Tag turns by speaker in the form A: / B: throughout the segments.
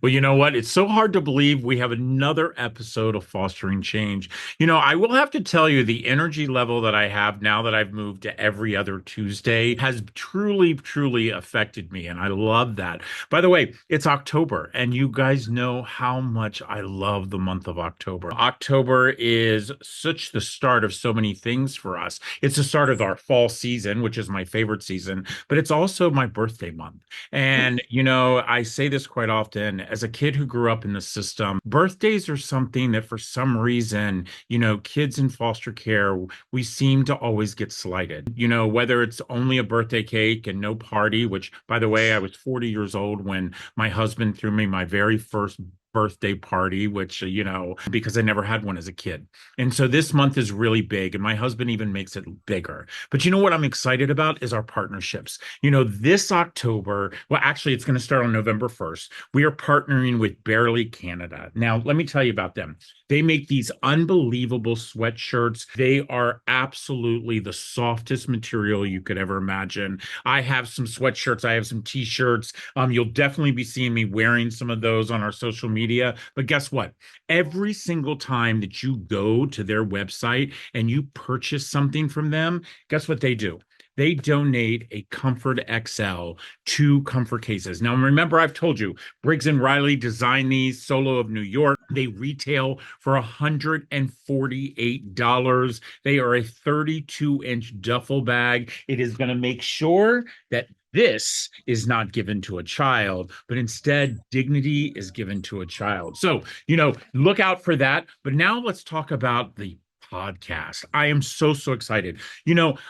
A: Well, you know what? It's so hard to believe we have another episode of Fostering Change. I will have to tell you the energy level that I have now that I've moved to every other Tuesday has truly, truly affected me. And I love that. By the way, it's October, and you guys know how much I love the month of October. October is such the start of so many things for us. It's the start of our fall season, which is my favorite season, but it's also my birthday month. And, I say this quite often as a kid who grew up in the system, birthdays are something that for some reason, kids in foster care, we seem to always get slighted. Whether it's only a birthday cake and no party, which, by the way, I was 40 years old when my husband threw me my very first birthday party, which, because I never had one as a kid. And so this month is really big, and my husband even makes it bigger. But you know what I'm excited about is our partnerships. This October, well, actually, it's going to start on November 1st. We are partnering with Barely Canada. Now, let me tell you about them. They make these unbelievable sweatshirts. They are absolutely the softest material you could ever imagine. I have some sweatshirts, I have some t-shirts. You'll definitely be seeing me wearing some of those on our social media. But guess what? Every single time that you go to their website and you purchase something from them, guess what they do? They donate a Comfort XL to Comfort Cases. Now, remember, I've told you, Briggs and Riley designed these, Solo of New York. They retail for $148. They are a 32-inch duffel bag. It is going to make sure that this is not given to a child, but instead dignity is given to a child. So, look out for that. But now let's talk about the podcast. I am so, so excited.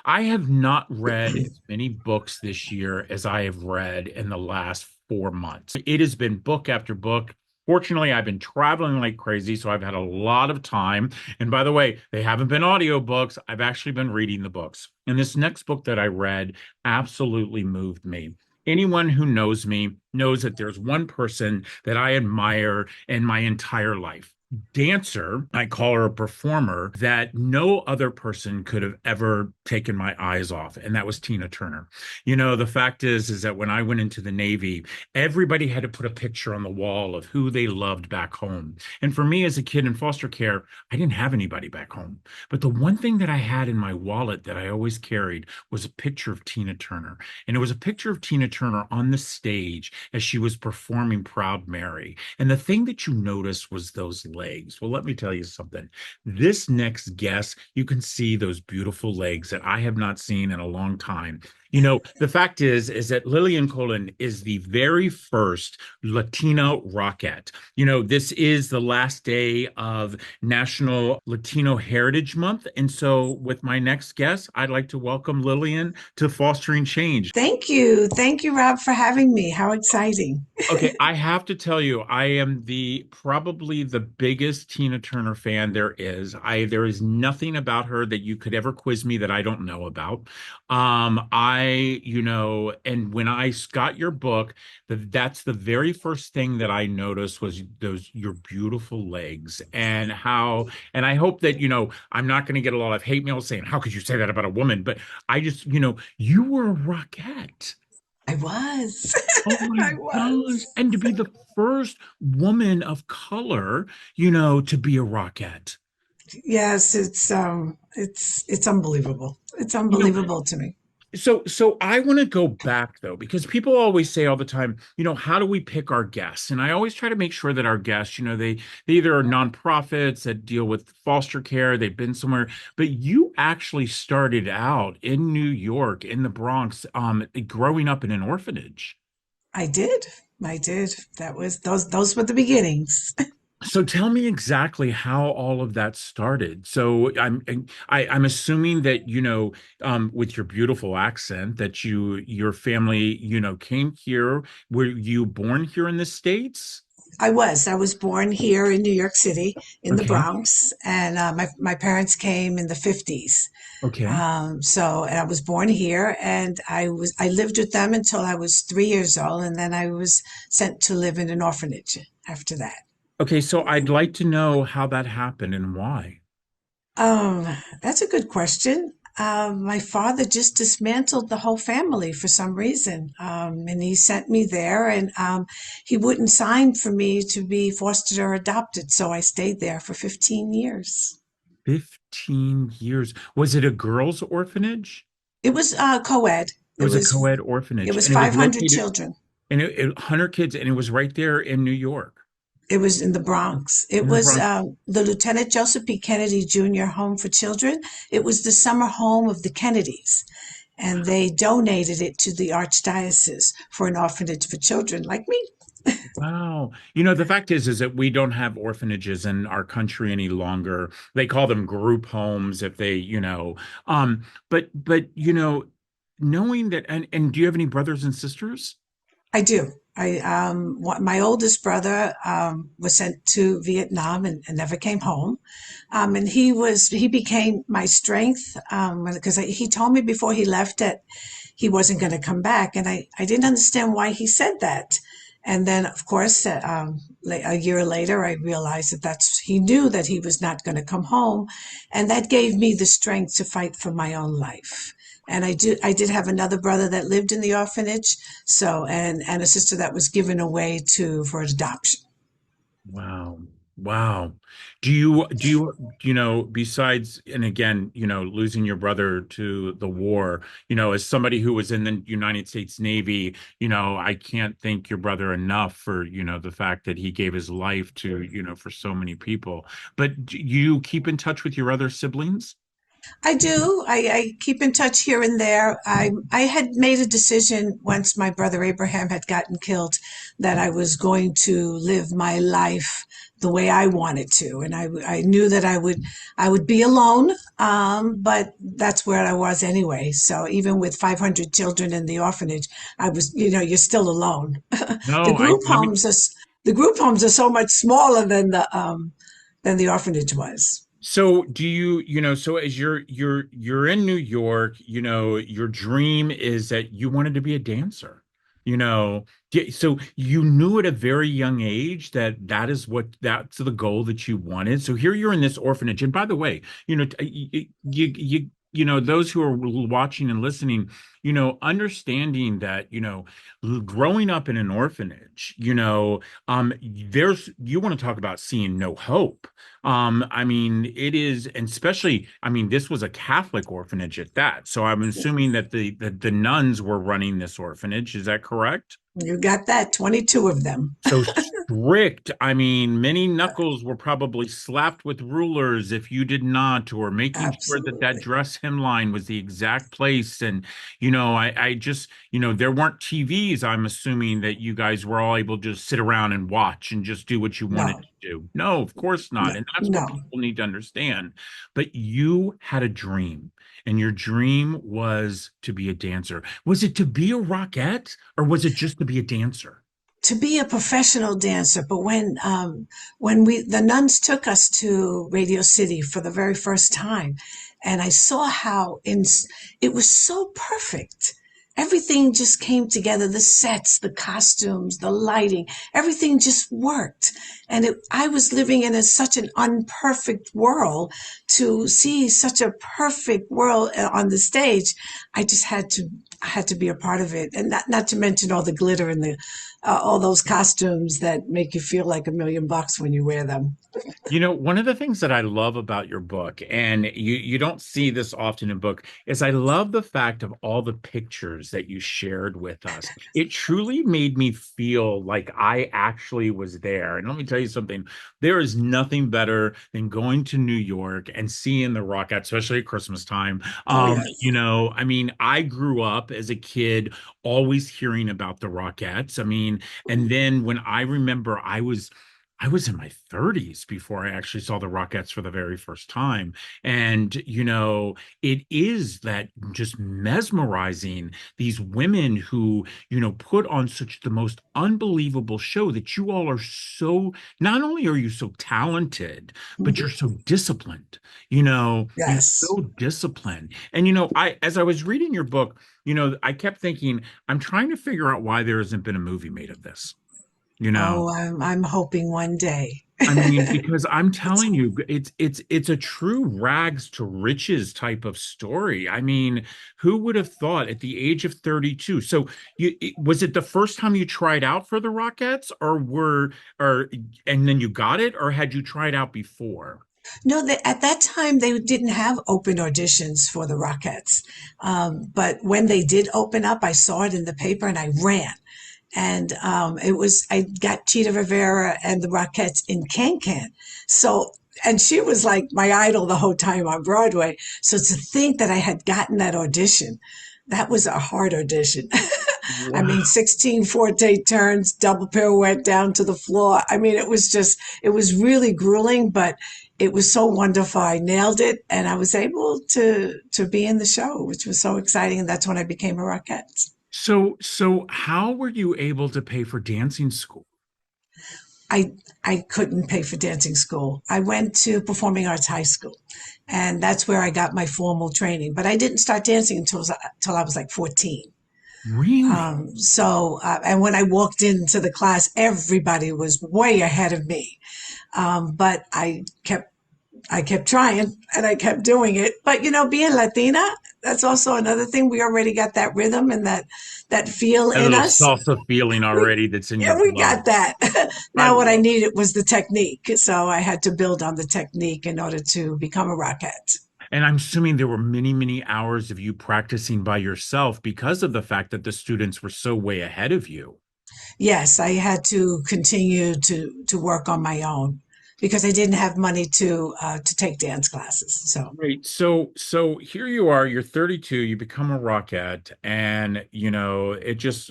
A: I have not read as many books this year as I have read in the last 4 months. It has been book after book. Fortunately, I've been traveling like crazy, so I've had a lot of time. And by the way, they haven't been audiobooks. I've actually been reading the books. And this next book that I read absolutely moved me. Anyone who knows me knows that there's one person that I admire in my entire life. Dancer, I call her a performer that no other person could have ever taken my eyes off, and that was Tina Turner. The fact is that when I went into the Navy, everybody had to put a picture on the wall of who they loved back home. And for me as a kid in foster care, I didn't have anybody back home. But the one thing that I had in my wallet that I always carried was a picture of Tina Turner. And it was a picture of Tina Turner on the stage as she was performing Proud Mary. And the thing that you noticed was those legs. Well, let me tell you something. This next guest, you can see those beautiful legs that I have not seen in a long time. The fact is that Lillian Colon is the very first Latina Rockette. This is the last day of National Latino Heritage Month. And so, with my next guest, I'd like to welcome Lillian to Fostering Change.
B: Thank you. Thank you, Rob, for having me. How exciting.
A: Okay, I have to tell you, I am the probably the biggest Tina Turner fan there is. There is nothing about her that you could ever quiz me that I don't know about. And when I got your book, that's the very first thing that I noticed was those your beautiful legs and I hope that, I'm not going to get a lot of hate mail saying, how could you say that about a woman? But I just, you were a rockette.
B: I was.
A: Oh my
B: I
A: gosh.
B: was.
A: And to be the first woman of color, to be a rockette.
B: Yes, it's unbelievable. It's
A: You know,
B: unbelievable to me.
A: so I want to go back though, because people always say all the time, how do we pick our guests? And I always try to make sure that our guests, they either are nonprofits that deal with foster care, they've been somewhere, but you actually started out in New York, in the Bronx, growing up in an orphanage.
B: I did. I did. Those were the beginnings.
A: So tell me exactly how all of that started. So I'm assuming that with your beautiful accent that your family came here. Were you born here in the States?
B: I was born here in New York City, in the
A: Okay.
B: Bronx, and my parents came in the 50s.
A: Okay.
B: And I was born here, and I lived with them until I was 3 years old, and then I was sent to live in an orphanage after that.
A: Okay. So I'd like to know how that happened and why.
B: That's a good question. My father just dismantled the whole family for some reason. And he sent me there, and he wouldn't sign for me to be fostered or adopted. So I stayed there for 15 years.
A: 15 years. Was it a girls' orphanage?
B: It was co-ed.
A: It was a co-ed
B: It
A: orphanage,
B: was
A: and it was
B: 500
A: located
B: children.
A: and 100 kids, and it was right there in New York,
B: It was in the Bronx. It
A: in the
B: was
A: Bronx.
B: the Lieutenant Joseph P. Kennedy Jr. Home for Children. It was the summer home of the Kennedys, and they donated it to the Archdiocese for an orphanage for children like me.
A: Wow. The fact is that we don't have orphanages in our country any longer. They call them group homes if they, but knowing that, and do you have any brothers and sisters?
B: I do. My oldest brother was sent to Vietnam and never came home, and he became my strength because he told me before he left that he wasn't going to come back, and I didn't understand why he said that. And then, of course, a year later, I realized that he knew that he was not going to come home, and that gave me the strength to fight for my own life. And I did have another brother that lived in the orphanage, so and a sister that was given away to for adoption.
A: Wow. Wow. Besides, and again, losing your brother to the war, as somebody who was in the United States Navy, I can't thank your brother enough for, the fact that he gave his life to, for so many people. But do you keep in touch with your other siblings?
B: I do. I keep in touch here and there. I had made a decision once my brother Abraham had gotten killed that I was going to live my life the way I wanted to, and I knew that I would be alone. But that's where I was anyway. So even with 500 children in the orphanage, I was, you're still alone. the
A: No,
B: group
A: let me
B: homes are the group homes are so much smaller than the orphanage was.
A: So do so as you're in New York, your dream is that you wanted to be a dancer. So you knew at a very young age that that's the goal that you wanted. So here you're in this orphanage. And by the way, those who are watching and listening, understanding that, growing up in an orphanage, you want to talk about seeing no hope. I mean, it is, and especially, I mean, this was a Catholic orphanage at that. So I'm assuming that the nuns were running this orphanage. Is that correct?
B: You got that, 22 of them.
A: So strict. I mean, many knuckles were probably slapped with rulers if you did not, or making sure that that
B: Absolutely.
A: dress hemline was the exact place. And, I just, there weren't TVs. I'm assuming that you guys were all able to just sit around and watch and just do what you wanted
B: No,
A: to do. No, of course not.
B: no,
A: And that's what
B: no.
A: people need to understand. But you had a dream, and your dream was to be a dancer. Was it to be a rockette, or was it just to be a dancer?
B: To be a professional dancer, but when the nuns took us to Radio City for the very first time, and I saw it was so perfect. Everything just came together, the sets, the costumes, the lighting, everything just worked. And I was living in such an unperfect world. To see such a perfect world on the stage, I had to be a part of it, and not to mention all the glitter and all those costumes that make you feel like $1 million when you wear them.
A: One of the things that I love about your book, and you don't see this often in book, is I love the fact of all the pictures that you shared with us. It truly made me feel like I actually was there. And let me tell you something, there is nothing better than going to New York and seeing the Rockette, especially at Christmas time.
B: Oh yes.
A: I mean, I grew up as a kid always hearing about the Rockettes. I mean, and then when I remember I was in my 30s before I actually saw the Rockettes for the very first time. And, it is that just mesmerizing these women who, put on such the most unbelievable show that you all are so, not only are you so talented, but you're
B: Mhm.
A: so disciplined. You're
B: Yes.
A: so disciplined. And, as I was reading your book, I kept thinking, I'm trying to figure out why there hasn't been a movie made of this. You know,
B: Oh, I'm hoping one day.
A: I mean, because I'm telling you, it's a true rags to riches type of story. I mean, who would have thought at the age of 32? So was it the first time you tried out for the Rockettes, or and then you got it, or had you tried out before?
B: No, at that time they didn't have open auditions for the Rockettes. But when they did open up, I saw it in the paper and I ran. And I got Cheetah Rivera and the Rockettes in Can Can. So, and she was like my idol the whole time on Broadway. So to think that I had gotten that audition, that was a hard audition. I mean,
A: Wow.
B: 16 forte turns, double pirouette down to the floor. I mean, it was really grueling, but it was so wonderful. I nailed it and I was able to be in the show, which was so exciting. And that's when I became a Rockette.
A: So how were you able to pay for dancing school?
B: I I couldn't pay for dancing school. I went to performing arts high school, and that's where I got my formal training. But I didn't start dancing until I was like 14.
A: Really?
B: And when I walked into the class, everybody was way ahead of me. But I kept trying and I kept doing it. But you know, being Latina, that's also another thing. We already got that rhythm and that feel
A: A
B: in
A: little
B: us.
A: salsa feeling
B: We
A: already that's in your
B: yeah, we
A: blood.
B: got that.
A: I
B: Now what I
A: love
B: needed was the technique. So I had to build on the technique in order to become a rockette.
A: And I'm assuming there were many, many hours of you practicing by yourself because of the fact that the students were so way ahead of you.
B: Yes, I had to continue to work on my own because I didn't have money to take dance classes. So
A: Right. So here you are, you're 32, you become a rockette, and it just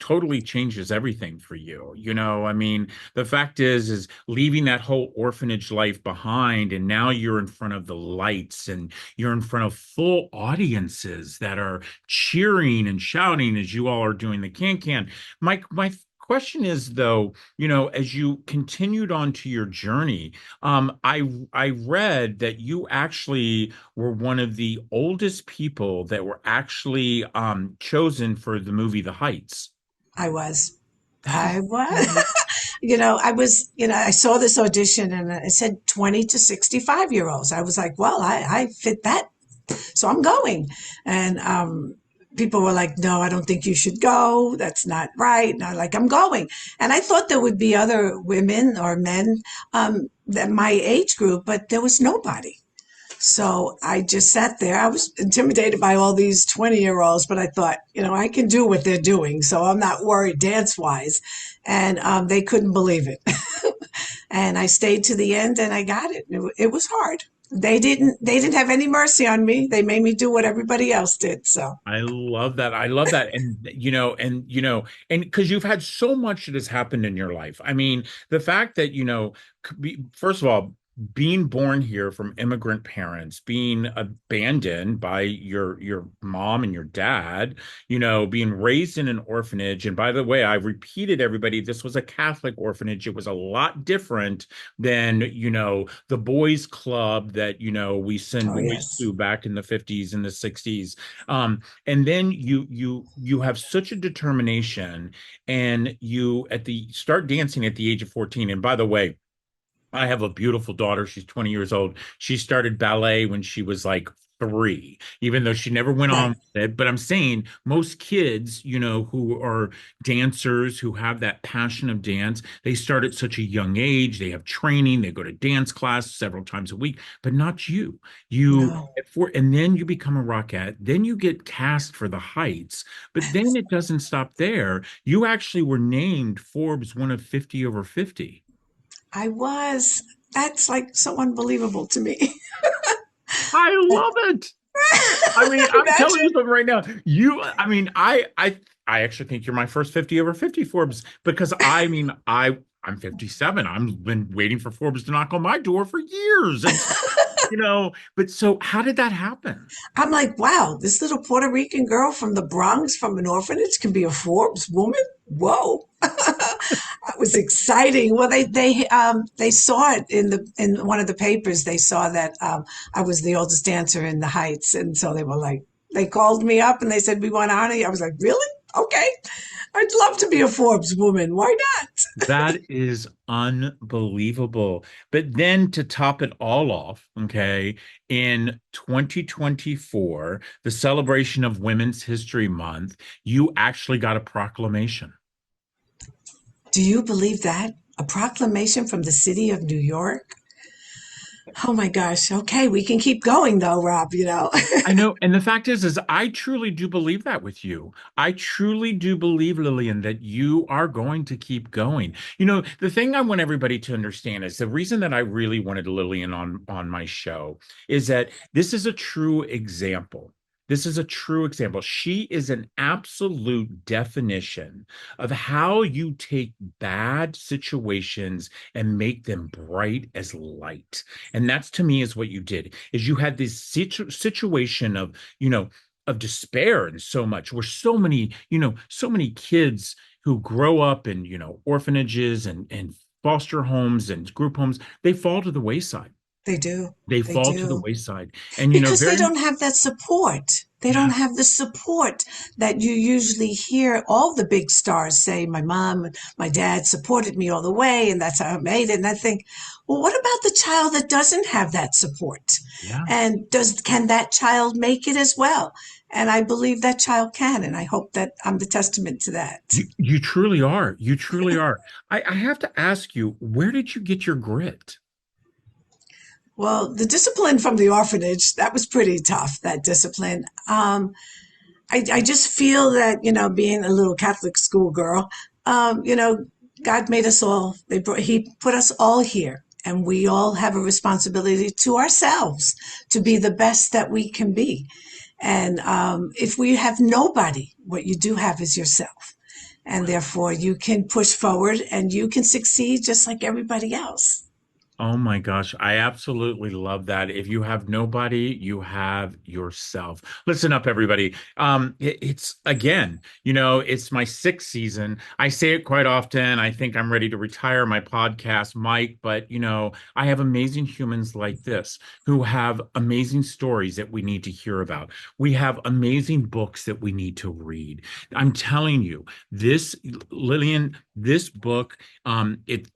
A: totally changes everything for you. I mean, the fact is leaving that whole orphanage life behind, and now you're in front of the lights and you're in front of full audiences that are cheering and shouting as you all are doing the can. My question is though, as you continued on to your journey, I read that you actually were one of the oldest people that were actually chosen for the movie The Heights.
B: I was.
A: That is
B: I was.
A: so.
B: I saw this audition and it said 20 to 65-year-olds. I was like, well, I fit that. So I'm going. And people were like, no, I don't think you should go. That's not right. And I'm like, I'm going. And I thought there would be other women or men that my age group, but there was nobody. So I just sat there. I was intimidated by all these 20-year-olds, but I thought, I can do what they're doing. So I'm not worried dance wise. And they couldn't believe it. And I stayed to the end and I got it. It was hard. They didn't have any mercy on me. They made me do what everybody else did. So
A: I love that. I love that. And because you've had so much that has happened in your life. I mean, the fact that, first of all, being born here from immigrant parents, being abandoned by your mom and your dad, being raised in an orphanage. And by the way, I repeated everybody, this was a Catholic orphanage. It was a lot different than, the boys' club that, we send
B: oh
A: boys
B: yes.
A: to back in the 50s and the 60s. And then you have such a determination, and you at the start dancing at the age of 14. And by the way, I have a beautiful daughter. She's 20 years old. She started ballet when she was like 3, even though she never went on
B: Right.
A: with it. But I'm saying most kids, who are dancers, who have that passion of dance, they start at such a young age. They have training. They go to dance class several times a week, but not you. You
B: No.
A: and then you become a rockette. Then you get cast for the Heights. But then it doesn't stop there. You actually were named Forbes one of 50 over 50.
B: I was. That's like so unbelievable to me.
A: I love it. I mean, I'm telling you
B: Imagine.
A: something right now. I mean, I actually think you're my first 50 over 50 Forbes because I mean, I'm 57. I've been waiting for Forbes to knock on my door for years. And so, but so how did that happen?
B: I'm like, wow, this little Puerto Rican girl from the Bronx from an orphanage can be a Forbes woman. Whoa. That was exciting. Well, they saw it in one of the papers. They saw that I was the oldest dancer in the Heights, and so they were like, they called me up and they said, we want to honor you. I was like, really? Okay. I'd love to be a Forbes woman. Why not?
A: That is unbelievable. But then to top it all off, okay, in 2024, the celebration of Women's History Month, you actually got a proclamation.
B: Do you believe that? A proclamation from the city of New York? Oh my gosh. Okay, we can keep going though, Rob, you know.
A: I know, and the fact is I truly do believe that with you. I truly do believe, Lillian, that you are going to keep going. You know, the thing I want everybody to understand is the reason that I really wanted Lillian on my show is that this is a true example. This is a true example. She is an absolute definition of how you take bad situations and make them bright as light. And that's to me is what you did, is you had this situation of, of despair and so much, where so many, so many kids who grow up in, orphanages and foster homes and group homes, they fall to the wayside.
B: They do.
A: They
B: They
A: fall to the
B: do.
A: wayside. And,
B: Because they
A: very,
B: don't have that support. They don't
A: yeah,
B: have the support that you usually hear all the big stars say. My mom and my dad supported me all the way, and that's how I made it. And I think, well, what about the child that doesn't have that support?
A: yeah.
B: And can that child make it as well? And I believe that child can, and I hope that I'm the testament to that.
A: You truly are. You truly are. I have to ask you, where did you get your grit?
B: Well, the discipline from the orphanage, that was pretty tough, that discipline. I just feel that, being a little Catholic schoolgirl, God made us all. He put us all here, and we all have a responsibility to ourselves to be the best that we can be. And if we have nobody, what you do have is yourself. And therefore, you can push forward and you can succeed just like everybody else.
A: Oh my gosh, I absolutely love that. If you have nobody, you have yourself. Listen up, everybody. It's again, it's my sixth season. I say it quite often. I think I'm ready to retire my podcast, Mike, but I have amazing humans like this who have amazing stories that we need to hear about. We have amazing books that we need to read. I'm telling you, this, Lillian, this book, it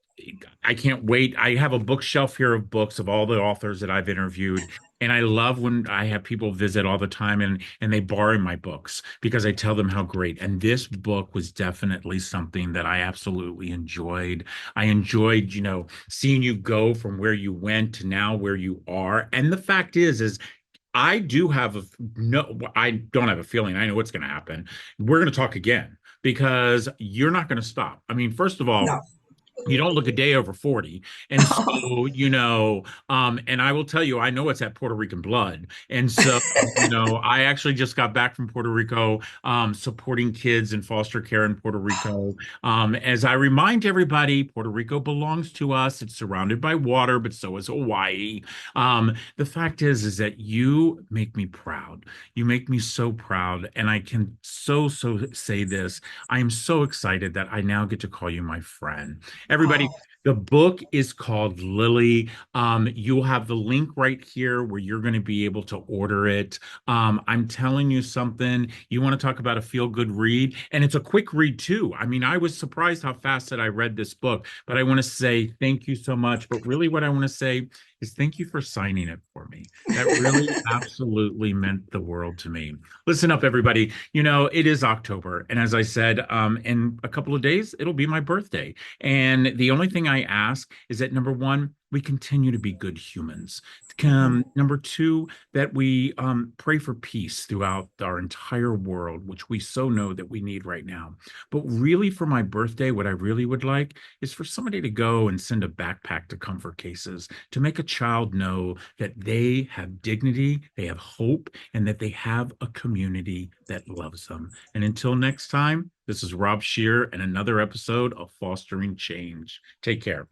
A: I can't wait. I have a bookshelf here of books of all the authors that I've interviewed. And I love when I have people visit all the time and they borrow my books because I tell them how great. And this book was definitely something that I absolutely enjoyed. I enjoyed, seeing you go from where you went to now where you are. And the fact is I do have no, I don't have a feeling. I know what's going to happen. We're going to talk again because you're not going to stop. I mean, first of all,
B: No.
A: you don't look a day over 40. And so, and I will tell you, I know it's that Puerto Rican blood. And so, I actually just got back from Puerto Rico, supporting kids in foster care in Puerto Rico. As I remind everybody, Puerto Rico belongs to us. It's surrounded by water, but so is Hawaii. The fact is that you make me proud. You make me so proud. And I can so say this. I am so excited that I now get to call you my friend. Everybody,
B: Oh,
A: the book is called Lilly. You'll have the link right here where you're going to be able to order it. I'm telling you something. You want to talk about a feel-good read, and it's a quick read too. I mean, I was surprised how fast that I read this book, but I want to say thank you so much. But really, what I want to say is thank you for signing it for me. That really absolutely meant the world to me. Listen up, everybody. It is October, and as I said, in a couple of days, it'll be my birthday. And the only thing I ask is that number one, we continue to be good humans. Number two, that we pray for peace throughout our entire world, which we so know that we need right now. But really, for my birthday, what I really would like is for somebody to go and send a backpack to Comfort Cases to make a child know that they have dignity, they have hope, and that they have a community that loves them. And until next time, this is Rob Scheer and another episode of Fostering Change. Take care.